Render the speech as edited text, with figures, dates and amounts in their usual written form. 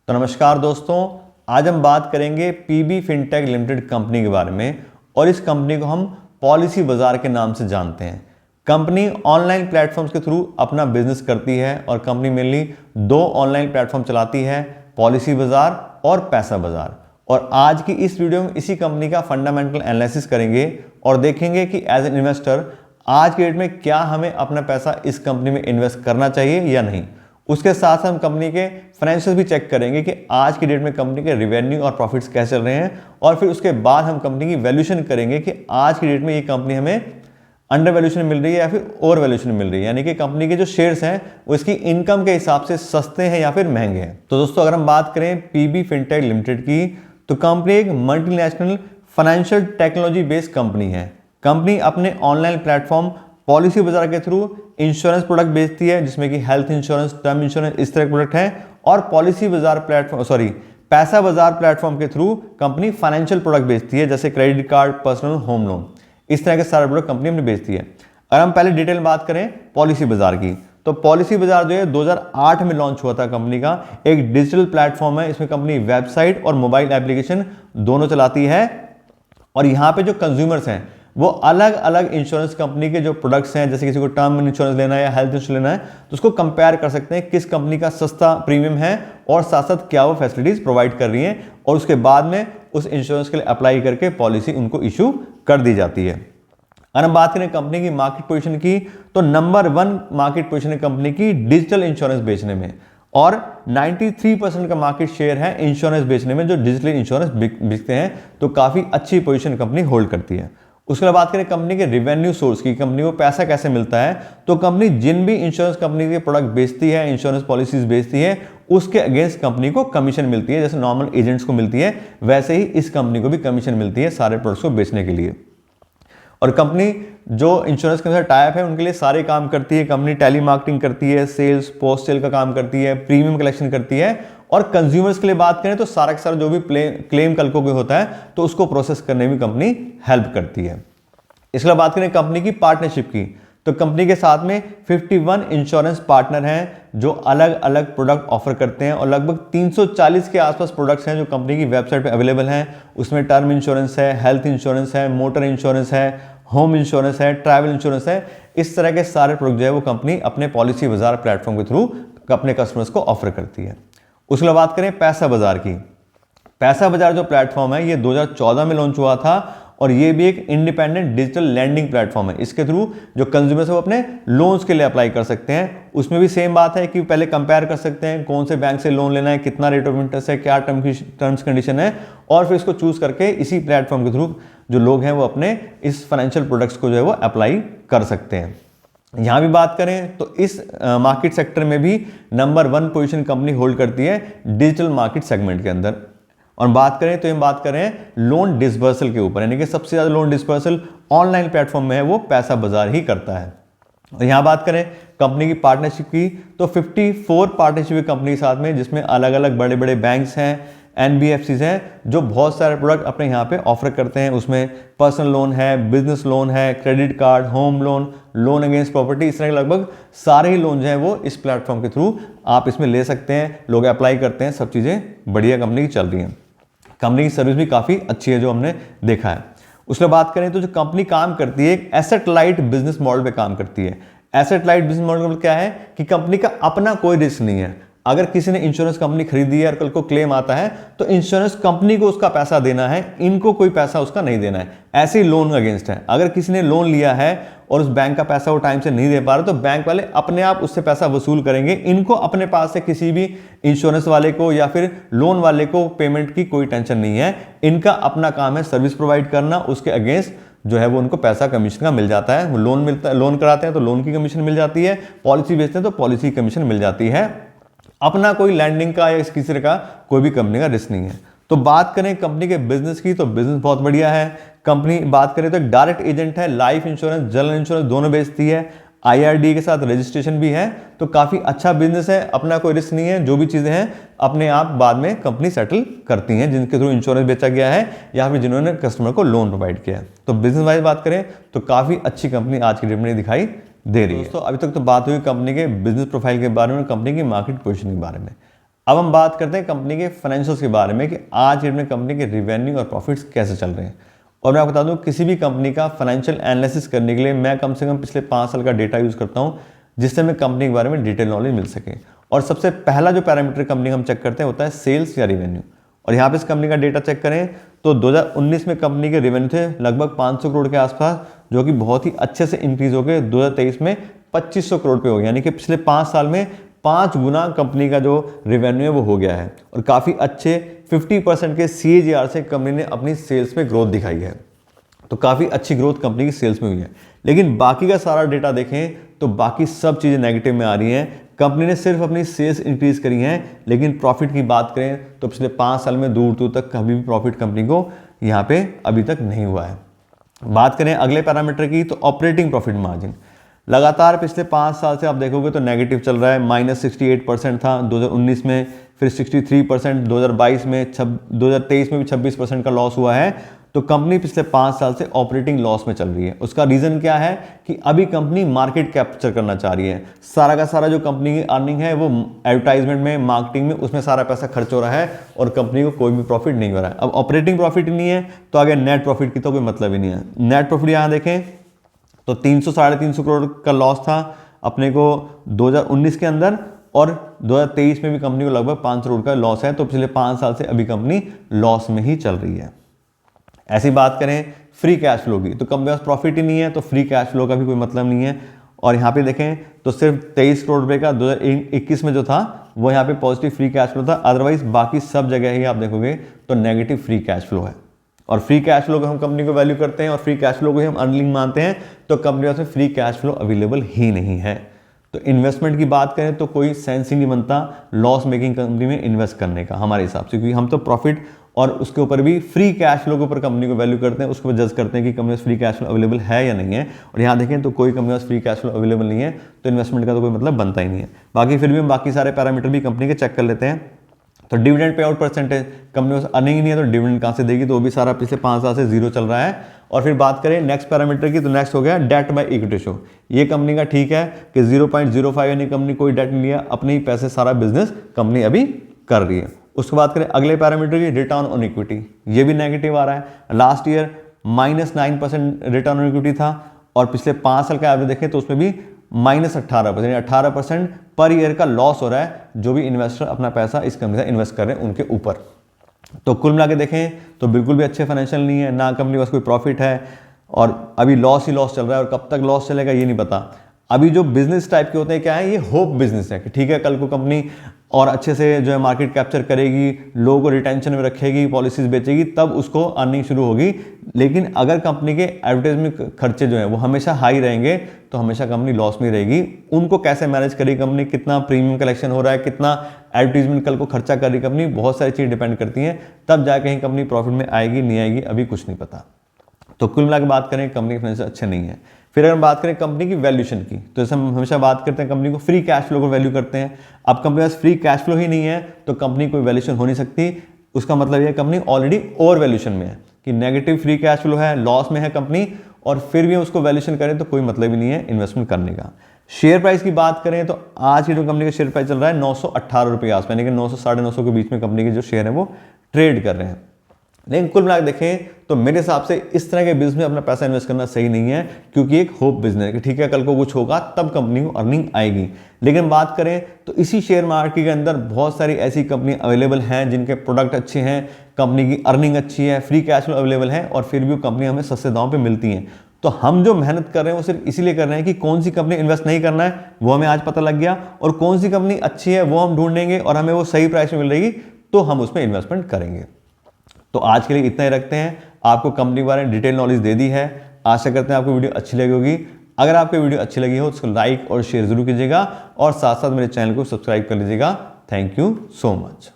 तो नमस्कार दोस्तों, आज हम बात करेंगे पीबी फिनटेक लिमिटेड कंपनी के बारे में। और इस कंपनी को हम पॉलिसी बाजार के नाम से जानते हैं। कंपनी ऑनलाइन प्लेटफॉर्म्स के थ्रू अपना बिजनेस करती है और कंपनी मेनली दो ऑनलाइन प्लेटफॉर्म चलाती है, पॉलिसी बाजार और पैसा बाजार। और आज की इस वीडियो में इसी कंपनी का फंडामेंटल एनालिसिस करेंगे और देखेंगे कि एज एन इन्वेस्टर आज के डेट में क्या हमें अपना पैसा इस कंपनी में इन्वेस्ट करना चाहिए या नहीं। उसके साथ साथ हम कंपनी के फाइनेंशियल भी चेक करेंगे कि आज की डेट में कंपनी के रिवेन्यू और प्रॉफिट्स कैसे चल रहे हैं। और फिर उसके बाद हम कंपनी की वैल्यूएशन करेंगे कि आज की डेट में ये कंपनी हमें अंडर वैल्यूएशन मिल रही है या फिर ओवर वैल्यूएशन मिल रही है, यानी कि कंपनी के जो शेयर्स हैं वो इसकी इनकम के हिसाब से सस्ते हैं या फिर महंगे हैं। तो दोस्तों, अगर हम बात करें पीबी फिनटेक लिमिटेड की, तो कंपनी एक multinational financial technology based company है। कंपनी अपने ऑनलाइन प्लेटफॉर्म पॉलिसी बाजार के थ्रू इंश्योरेंस प्रोडक्ट बेचती है, जिसमें कि हेल्थ इंश्योरेंस, टर्म इंश्योरेंस, इस तरह के प्रोडक्ट हैं। और पॉलिसी बाजार प्लेटफॉर्म पैसा बाजार प्लेटफॉर्म के थ्रू कंपनी फाइनेंशियल प्रोडक्ट बेचती है, जैसे credit card, personal home loan, इस तरह के सारे प्रोडक्ट कंपनी अपनी बेचती है। अगर हम पहले डिटेल में बात करें पॉलिसी बाजार की, तो पॉलिसी बाजार जो है 2008 में लॉन्च हुआ था। कंपनी का एक डिजिटल प्लेटफॉर्म है। इसमें कंपनी वेबसाइट और मोबाइल एप्लीकेशन दोनों चलाती है। और यहाँ पे जो कंज्यूमर्स हैं वो अलग अलग इंश्योरेंस कंपनी के जो प्रोडक्ट्स हैं, जैसे किसी को टर्म इंश्योरेंस लेना है या हेल्थ इंश्योरेंस लेना है, तो उसको कंपेयर कर सकते हैं किस कंपनी का सस्ता प्रीमियम है और साथ साथ क्या वो फैसिलिटीज प्रोवाइड कर रही हैं। और उसके बाद में उस इंश्योरेंस के लिए अप्लाई करके पॉलिसी उनको इशू कर दी जाती है। अगर हम बात करें कंपनी की मार्केट पोजीशन की, तो नंबर 1 मार्केट पोजीशन है कंपनी की डिजिटल इंश्योरेंस बेचने में। और 93% का मार्केट शेयर है इंश्योरेंस बेचने में, जो डिजिटल इंश्योरेंस बिकते हैं। तो काफी अच्छी पोजीशन कंपनी होल्ड करती है। उसके बाद बात करें कंपनी के रिवेन्यू सोर्स की, कंपनी को पैसा कैसे मिलता है, तो कंपनी जिन भी इंश्योरेंस कंपनी के प्रोडक्ट बेचती है, इंश्योरेंस पॉलिसीज बेचती है, उसके अगेंस्ट कंपनी को कमीशन मिलती है। जैसे नॉर्मल एजेंट्स को मिलती है, वैसे ही इस कंपनी को भी कमीशन मिलती है सारे प्रोडक्ट्स को बेचने के लिए। और कंपनी जो इंश्योरेंस के साथ टाइप है उनके लिए सारे काम करती है। कंपनी टेली मार्केटिंग करती है, सेल्स, पोस्ट सेल का काम करती है, प्रीमियम कलेक्शन करती है। और कंज्यूमर्स के लिए बात करें तो सारा का सारा जो भी क्लेम कल को कोई होता है तो उसको प्रोसेस करने में कंपनी हेल्प करती है। इसके बाद बात करें कंपनी की पार्टनरशिप की, तो कंपनी के साथ में 51 इंश्योरेंस पार्टनर हैं जो अलग अलग प्रोडक्ट ऑफर करते हैं। और लगभग 340 के आसपास प्रोडक्ट्स हैं जो कंपनी की वेबसाइट पे अवेलेबल हैं। उसमें टर्म इंश्योरेंस है, हेल्थ इंश्योरेंस है, मोटर इंश्योरेंस है, होम इंश्योरेंस है, ट्रैवल इंश्योरेंस है। इस तरह के सारे प्रोडक्ट जो है वो कंपनी अपने पॉलिसी बाजार प्लेटफॉर्म के थ्रू अपने कस्टमर्स को ऑफर करती है। उसके बाद बात करें पैसा बाजार की, पैसा बाजार जो प्लेटफॉर्म है ये 2014 में लॉन्च हुआ था। और ये भी एक इंडिपेंडेंट डिजिटल लैंडिंग प्लेटफॉर्म है। इसके थ्रू जो कंज्यूमर्स है वो अपने लोन्स के लिए अप्लाई कर सकते हैं। उसमें भी सेम बात है कि पहले कंपेयर कर सकते हैं कौन से बैंक से लोन लेना है, कितना रेट ऑफ इंटरेस्ट है, क्या टर्म्स कंडीशन है, और फिर इसको चूज करके इसी प्लेटफॉर्म के थ्रू जो लोग हैं वो अपने इस फाइनेंशियल प्रोडक्ट्स को जो है वो अप्लाई कर सकते हैं। यहां भी बात करें तो इस मार्केट सेक्टर में भी नंबर 1 पोजीशन कंपनी होल्ड करती है डिजिटल मार्केट सेगमेंट के अंदर। और बात करें तो हम बात करें लोन डिसबर्सल के ऊपर, यानी कि सबसे ज्यादा लोन डिसबर्सल ऑनलाइन प्लेटफॉर्म में है वो पैसा बाजार ही करता है। और यहां बात करें कंपनी की पार्टनरशिप की, तो 54 पार्टनरशिप कंपनी के साथ में, जिसमें अलग अलग बड़े बड़े बैंक्स हैं, एनबीएफसीज हैं, जो बहुत सारे प्रोडक्ट अपने यहाँ पे ऑफर करते हैं। उसमें पर्सनल लोन है, बिजनेस लोन है, credit card, home loan, loan against property, इस तरह के लगभग सारे ही लोन जो हैं वो इस प्लेटफॉर्म के थ्रू आप इसमें ले सकते हैं। लोग अप्लाई करते हैं, सब चीज़ें बढ़िया कंपनी की चल रही हैं। कंपनी की सर्विस भी काफ़ी अच्छी है जो हमने देखा है। उसके बात करें तो जो कंपनी काम करती है एक एसेट लाइट बिजनेस मॉडल पे काम करती है। एसेट लाइट बिजनेस मॉडल क्या है कि कंपनी का अपना कोई रिस्क नहीं है। अगर किसी ने इंश्योरेंस कंपनी खरीदी है और कल को क्लेम आता है तो इंश्योरेंस कंपनी को उसका पैसा देना है, इनको कोई पैसा उसका नहीं देना है। ऐसे ही लोन अगेंस्ट है। अगर किसी ने लोन लिया है और उस बैंक का पैसा वो टाइम से नहीं दे पा रहा तो बैंक वाले अपने आप उससे पैसा वसूल करेंगे। इनको अपने पास से किसी भी इंश्योरेंस वाले को या फिर लोन वाले को पेमेंट की कोई टेंशन नहीं है। इनका अपना काम है सर्विस प्रोवाइड करना, उसके अगेंस्ट जो है वो उनको पैसा कमीशन का मिल जाता है। वो लोन मिलता है, लोन कराते हैं तो लोन की कमीशन मिल जाती है, पॉलिसी बेचते हैं तो पॉलिसी की कमीशन मिल जाती है। अपना कोई लैंडिंग का या किसी तरह का कोई भी कंपनी का रिस्क नहीं है। तो बात करें कंपनी के बिजनेस की, तो बिजनेस बहुत बढ़िया है। कंपनी बात करें तो एक डायरेक्ट एजेंट है, लाइफ इंश्योरेंस, जनरल इंश्योरेंस दोनों बेचती है, IRDA के साथ रजिस्ट्रेशन भी है। तो काफी अच्छा बिजनेस है, अपना कोई रिस्क नहीं है। जो भी चीजें हैं अपने आप बाद में कंपनी सेटल करती हैं, जिनके थ्रू इंश्योरेंस बेचा गया है या फिर जिन्होंने कस्टमर को लोन प्रोवाइड किया है। तो बिजनेस वाइज बात करें तो काफी अच्छी कंपनी आज की डेट में दिखाई दे रही है। दोस्तों, अभी तक तो बात हुई कंपनी के बिजनेस प्रोफाइल के बारे में, कंपनी की मार्केट पोजीशन के बारे में। अब हम बात करते हैं कंपनी के फाइनेंशियल्स के बारे में कि आज की डेट में कंपनी के रिवेन्यू और प्रॉफिट्स कैसे चल रहे हैं। और मैं आपको बता दूं, किसी भी कंपनी का फाइनेंशियल एनालिसिस करने के लिए मैं कम से कम पिछले 5 साल का डेटा यूज़ करता हूं, जिससे हमें कंपनी के बारे में डिटेल नॉलेज मिल सके। और सबसे पहला जो पैरामीटर कंपनी का हम चेक करते हैं होता है सेल्स या रिवेन्यू। और यहाँ पे इस कंपनी का डेटा चेक करें तो 2019 में कंपनी के रेवेन्यू थे लगभग 500 करोड़ के आसपास, जो कि बहुत ही अच्छे से इंक्रीज हो गए 2023 में 2500 करोड़ पे हो गया। यानी कि पिछले 5 साल में 5 गुना कंपनी का जो रेवेन्यू है वो हो गया है। और काफ़ी अच्छे 50% के CAGR से कंपनी ने अपनी सेल्स में ग्रोथ दिखाई है। तो काफ़ी अच्छी ग्रोथ कंपनी की सेल्स में हुई है। लेकिन बाकी का सारा डेटा देखें तो बाकी सब चीज़ें नेगेटिव में आ रही हैं। कंपनी ने सिर्फ अपनी सेल्स इंक्रीज करी हैं, लेकिन प्रॉफिट की बात करें तो पिछले 5 साल में दूर दूर तक कभी भी प्रॉफिट कंपनी को यहाँ पे अभी तक नहीं हुआ है। बात करें अगले पैरामीटर की तो ऑपरेटिंग प्रॉफिट मार्जिन लगातार पिछले 5 साल से आप देखोगे तो नेगेटिव चल रहा है। -68% था 2019 में, फिर 63% 2022 में, 2023 में भी 26% का लॉस हुआ है। तो कंपनी पिछले 5 साल से ऑपरेटिंग लॉस में चल रही है। उसका रीज़न क्या है कि अभी कंपनी मार्केट कैप्चर करना चाह रही है। सारा का सारा जो कंपनी की अर्निंग है वो एडवर्टाइजमेंट में, मार्केटिंग में, उसमें सारा पैसा खर्च हो रहा है और कंपनी को कोई भी प्रॉफिट नहीं हो रहा है। अब ऑपरेटिंग प्रॉफिट ही नहीं है तो आगे नेट प्रॉफिट की तो कोई मतलब ही नहीं है। नेट प्रॉफिट यहाँ देखें तो 300-350 करोड़ का लॉस था अपने को 2019 के अंदर, और 2023 में भी कंपनी को लगभग 500 करोड़ का लॉस है। तो पिछले 5 साल से अभी कंपनी लॉस में ही चल रही है। ऐसी बात करें फ्री कैश फ्लो की तो कंपनी के पास प्रॉफिट ही नहीं है, तो फ्री कैश फ्लो का भी कोई मतलब नहीं है। और यहाँ पे देखें तो सिर्फ 23 करोड़ रुपए का 2021 में जो था वो यहाँ पे पॉजिटिव फ्री कैश फ्लो था। अदरवाइज बाकी सब जगह ही आप देखोगे तो नेगेटिव फ्री कैश फ्लो है। और फ्री कैश फ्लो को हम कंपनी को वैल्यू करते हैं और फ्री कैश फ्लो को ही हम अर्निंग मानते हैं, तो कंपनी में फ्री कैश फ्लो अवेलेबल ही नहीं है। तो इन्वेस्टमेंट की बात करें तो कोई सेंस ही नहीं बनता लॉस मेकिंग कंपनी में इन्वेस्ट करने का हमारे हिसाब से, क्योंकि हम तो प्रॉफिट और उसके ऊपर भी फ्री कैश फ्लो के ऊपर कंपनी को वैल्यू करते हैं, उसके ऊपर जज करते हैं कि कंपनी में फ्री कैश फ्लो अवेलेबल है या नहीं है। और यहाँ देखें तो कोई कंपनी में फ्री कैश फ्लो अवेलेबल नहीं है, तो इन्वेस्टमेंट का तो कोई मतलब बनता ही नहीं है। बाकी फिर भी हम बाकी सारे पैरामीटर भी कंपनी के चेक कर लेते हैं। तो dividend pay out percentage, company को अर्निंग ही नहीं है तो डिविडेंड कहाँ से देगी, तो वो भी सारा पिछले 5 साल से जीरो चल रहा है। और फिर बात करें नेक्स्ट पैरामीटर की तो नेक्स्ट हो गया डेट बाय इक्विटी रेशियो। ये कंपनी का ठीक है कि 0.05, यानी कंपनी कोई डेट नहीं लिया, अपने ही पैसे सारा बिजनेस कंपनी अभी कर रही है। उसके बाद करें अगले पैरामीटर की रिटर्न ऑन इक्विटी, ये भी नेगेटिव आ रहा है। Last year -9% return on equity था और पिछले 5 साल का एवरेज देखें तो उसमें भी -18%, यानी 18% पर ईयर का लॉस हो रहा है जो भी इन्वेस्टर अपना पैसा इस कंपनी से इन्वेस्ट कर रहे हैं उनके ऊपर। तो कुल मिला के देखें तो बिल्कुल भी अच्छे फाइनेंशियल नहीं है, ना कंपनी के पास कोई प्रॉफिट है और अभी लॉस ही लॉस चल रहा है। और कब तक लॉस चलेगा ये नहीं पता। अभी जो बिजनेस टाइप के होते हैं क्या है, ये होप बिजनेस है कि ठीक है कल को कंपनी और अच्छे से जो है मार्केट कैप्चर करेगी, लोगों को रिटेंशन में रखेगी, पॉलिसीज बेचेगी, तब उसको अर्निंग शुरू होगी। लेकिन अगर कंपनी के एडवर्टाइजमेंट खर्चे जो है वो हमेशा हाई रहेंगे तो हमेशा कंपनी लॉस में रहेगी। उनको कैसे मैनेज करेगी कंपनी, कितना प्रीमियम कलेक्शन हो रहा है, कितना एडवर्टीजमेंट कल को खर्चा कर रही कंपनी, बहुत सारी चीज़ डिपेंड करती हैं, तब जाके कहीं कंपनी प्रॉफिट में आएगी नहीं आएगी अभी कुछ नहीं पता। तो कुल मिला के बात करें कंपनी के फाइनेंशियल अच्छे नहीं है। फिर अगर हम बात करें कंपनी की वैल्यूएशन की तो जैसे हम हमेशा बात करते हैं कंपनी को फ्री कैश फ्लो को वैल्यू करते हैं। अब कंपनी के पास फ्री कैश फ्लो ही नहीं है तो कंपनी कोई वैल्यूएशन हो नहीं सकती। उसका मतलब यह कंपनी ऑलरेडी ओवर वैल्यूएशन में है कि नेगेटिव फ्री कैश फ्लो है, लॉस में है कंपनी, और फिर भी उसको वैल्यूएशन करें तो कोई मतलब ही नहीं है इन्वेस्टमेंट करने का। शेयर प्राइस की बात करें तो आज की जो कंपनी का शेयर प्राइस चल रहा है 918 रुपये के आसपास, यानी कि 900 साढ़े 900 के बीच में कंपनी के जो शेयर है वो ट्रेड कर रहे हैं। लेकिन कुल मिलाकर देखें तो मेरे हिसाब से इस तरह के बिजनेस में अपना पैसा इन्वेस्ट करना सही नहीं है, क्योंकि एक होप बिजनेस है कि ठीक है कल को कुछ होगा तब कंपनी को अर्निंग आएगी। लेकिन बात करें तो इसी शेयर मार्केट के अंदर बहुत सारी ऐसी कंपनी अवेलेबल हैं जिनके प्रोडक्ट अच्छे हैं, कंपनी की अर्निंग अच्छी है, फ्री कैश फ्लो अवेलेबल है, और फिर भी वो कंपनी हमें सस्ते दाम पर मिलती हैं। तो हम जो मेहनत कर रहे हैं वो सिर्फ इसीलिए कर रहे हैं कि कौन सी कंपनी इन्वेस्ट नहीं करना है वो हमें आज पता लग गया, और कौन सी कंपनी अच्छी है वो हम ढूंढेंगे और हमें वो सही प्राइस में मिल रहेगी तो हम उसमें इन्वेस्टमेंट करेंगे। तो आज के लिए इतना ही रखते हैं। आपको कंपनी के बारे में डिटेल नॉलेज दे दी है। आशा करते हैं आपको वीडियो अच्छी लगी होगी। अगर आपको वीडियो अच्छी लगी हो तो उसको लाइक और शेयर जरूर कीजिएगा और साथ साथ मेरे चैनल को सब्सक्राइब कर लीजिएगा। Thank you so much.